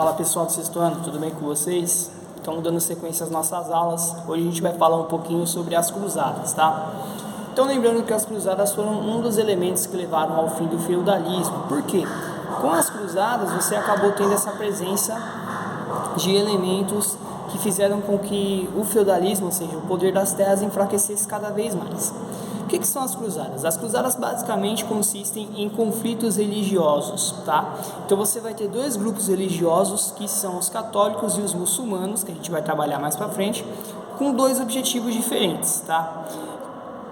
Fala pessoal do sexto ano, tudo bem com vocês? Estamos dando sequência às nossas aulas. Hoje a gente vai falar um pouquinho sobre as cruzadas, tá? Então lembrando que as cruzadas foram um dos elementos que levaram ao fim do feudalismo. Por quê? Com as cruzadas você acabou tendo essa presença de elementos que fizeram com que o feudalismo, ou seja, o poder das terras, enfraquecesse cada vez mais. O que são as cruzadas? As cruzadas basicamente consistem em conflitos religiosos, tá? Então você vai ter dois grupos religiosos, que são os católicos e os muçulmanos, que a gente vai trabalhar mais para frente, com dois objetivos diferentes, tá?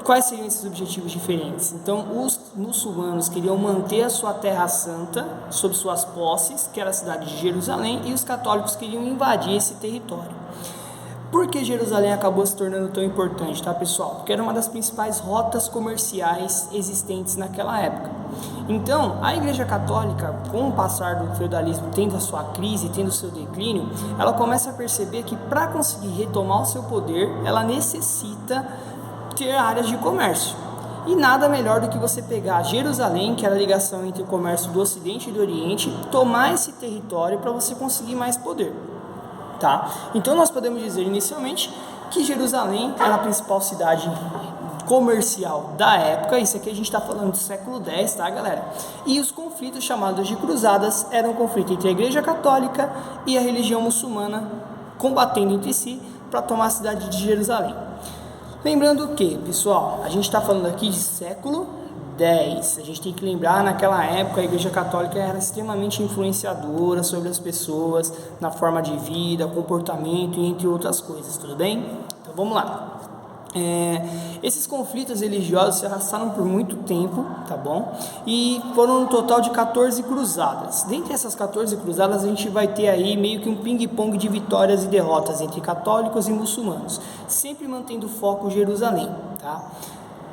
Quais seriam esses objetivos diferentes? Então, os muçulmanos queriam manter a sua terra santa sob suas posses, que era a cidade de Jerusalém, e os católicos queriam invadir esse território. Por que Jerusalém acabou se tornando tão importante, tá, pessoal? Porque era uma das principais rotas comerciais existentes naquela época. Então, a Igreja Católica, com o passar do feudalismo, tendo a sua crise, tendo o seu declínio, ela começa a perceber que para conseguir retomar o seu poder, ela necessita ter áreas de comércio. E nada melhor do que você pegar Jerusalém, que era a ligação entre o comércio do Ocidente e do Oriente, tomar esse território para você conseguir mais poder. Tá? Então nós podemos dizer inicialmente que Jerusalém era a principal cidade comercial da época. Isso aqui a gente está falando do século X, tá, galera? E os conflitos chamados de cruzadas eram um conflito entre a Igreja Católica e a religião muçulmana, combatendo entre si para tomar a cidade de Jerusalém. Lembrando que, pessoal, a gente está falando aqui de século X. A gente tem que lembrar, naquela época a Igreja Católica era extremamente influenciadora sobre as pessoas, na forma de vida, comportamento e entre outras coisas, tudo bem? Então vamos lá. Esses conflitos religiosos se arrastaram por muito tempo, tá bom? E foram um total de 14 cruzadas. Dentre essas 14 cruzadas a gente vai ter aí meio que um ping-pong de vitórias e derrotas entre católicos e muçulmanos, sempre mantendo o foco em Jerusalém, tá?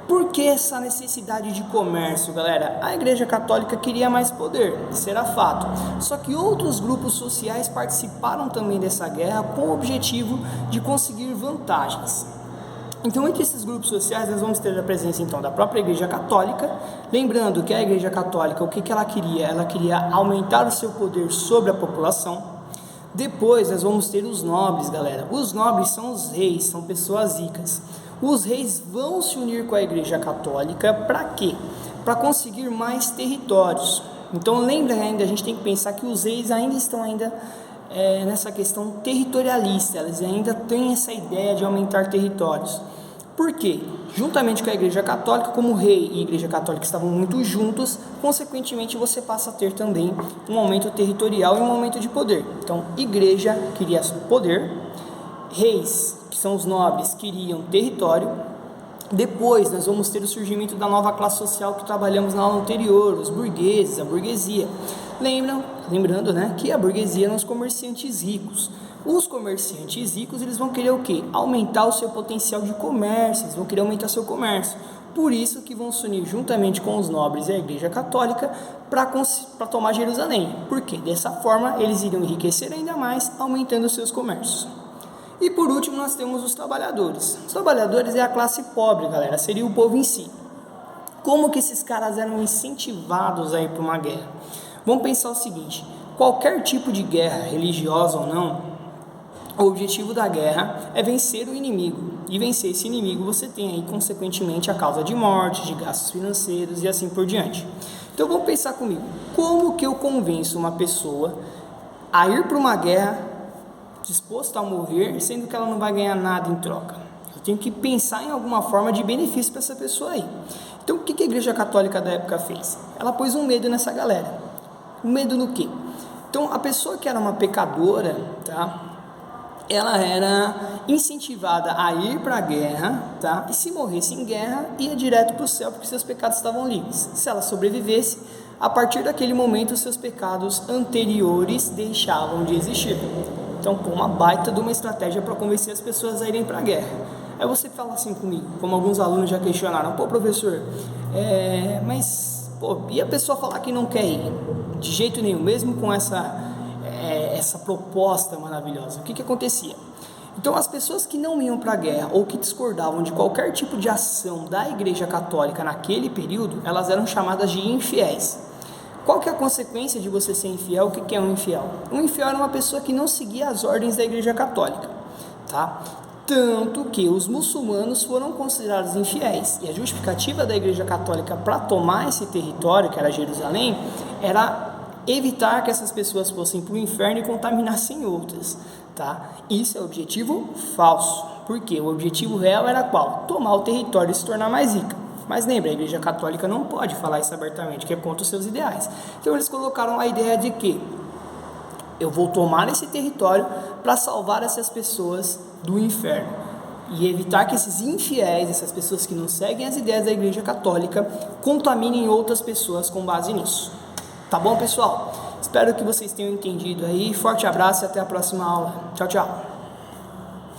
Por que essa necessidade de comércio, galera? A Igreja Católica queria mais poder, isso era fato. Só que outros grupos sociais participaram também dessa guerra com o objetivo de conseguir vantagens. Então, entre esses grupos sociais, nós vamos ter a presença, então, da própria Igreja Católica. Lembrando que a Igreja Católica, o que ela queria? Ela queria aumentar o seu poder sobre a população. Depois, nós vamos ter os nobres, galera. Os nobres são os reis, são pessoas ricas. Os reis vão se unir com a Igreja Católica para quê? Para conseguir mais territórios. Então, lembra ainda, a gente tem que pensar que os reis ainda estão nessa questão territorialista. Eles ainda têm essa ideia de aumentar territórios. Por quê? Juntamente com a Igreja Católica, como o rei e a Igreja Católica estavam muito juntos, consequentemente você passa a ter também um aumento territorial e um aumento de poder. Então, Igreja queria poder, reis, que são os nobres, queriam território. Depois nós vamos ter o surgimento da nova classe social que trabalhamos na aula anterior, os burgueses, a burguesia. Lembrando, né, que a burguesia são os comerciantes ricos. Os comerciantes ricos, eles vão querer o quê? Aumentar o seu potencial de comércio, eles vão querer aumentar seu comércio. Por isso que vão se unir juntamente com os nobres e a Igreja Católica para tomar Jerusalém. Por quê? Dessa forma eles iriam enriquecer ainda mais, aumentando os seus comércios. E por último nós temos os trabalhadores. Os trabalhadores é a classe pobre, galera, seria o povo em si. Como que esses caras eram incentivados a ir para uma guerra? Vamos pensar o seguinte: qualquer tipo de guerra, religiosa ou não, o objetivo da guerra é vencer o inimigo. E vencer esse inimigo você tem aí, consequentemente, a causa de morte, de gastos financeiros e assim por diante. Então vamos pensar comigo: como que eu convenço uma pessoa a ir para uma guerra disposto a morrer, sendo que ela não vai ganhar nada em troca? Eu tenho que pensar em alguma forma de benefício para essa pessoa aí. Então o que a Igreja Católica da época fez? Ela pôs um medo nessa galera. Um medo no quê? Então a pessoa que era uma pecadora, tá? Ela era incentivada a ir para a guerra, tá? E se morresse em guerra, ia direto para o céu, porque seus pecados estavam livres. Se ela sobrevivesse, a partir daquele momento, seus pecados anteriores deixavam de existir. Então, uma baita de uma estratégia para convencer as pessoas a irem para a guerra. Aí você fala assim comigo, como alguns alunos já questionaram: pô, professor, e a pessoa falar que não quer ir? De jeito nenhum, mesmo com essa proposta maravilhosa. O que acontecia? Então, as pessoas que não iam para a guerra ou que discordavam de qualquer tipo de ação da Igreja Católica naquele período, elas eram chamadas de infiéis. Qual que é a consequência de você ser infiel? O que é um infiel? Um infiel era uma pessoa que não seguia as ordens da Igreja Católica, tá? Tanto que os muçulmanos foram considerados infiéis, e a justificativa da Igreja Católica para tomar esse território, que era Jerusalém, era evitar que essas pessoas fossem para o inferno e contaminassem outras, tá? Isso é o objetivo falso, porque o objetivo real era qual? Tomar o território e se tornar mais rica. Mas lembra, a Igreja Católica não pode falar isso abertamente, que é contra os seus ideais. Então eles colocaram a ideia de que eu vou tomar esse território para salvar essas pessoas do inferno e evitar que esses infiéis, essas pessoas que não seguem as ideias da Igreja Católica, contaminem outras pessoas com base nisso. Tá bom, pessoal? Espero que vocês tenham entendido aí. Forte abraço e até a próxima aula. Tchau, tchau.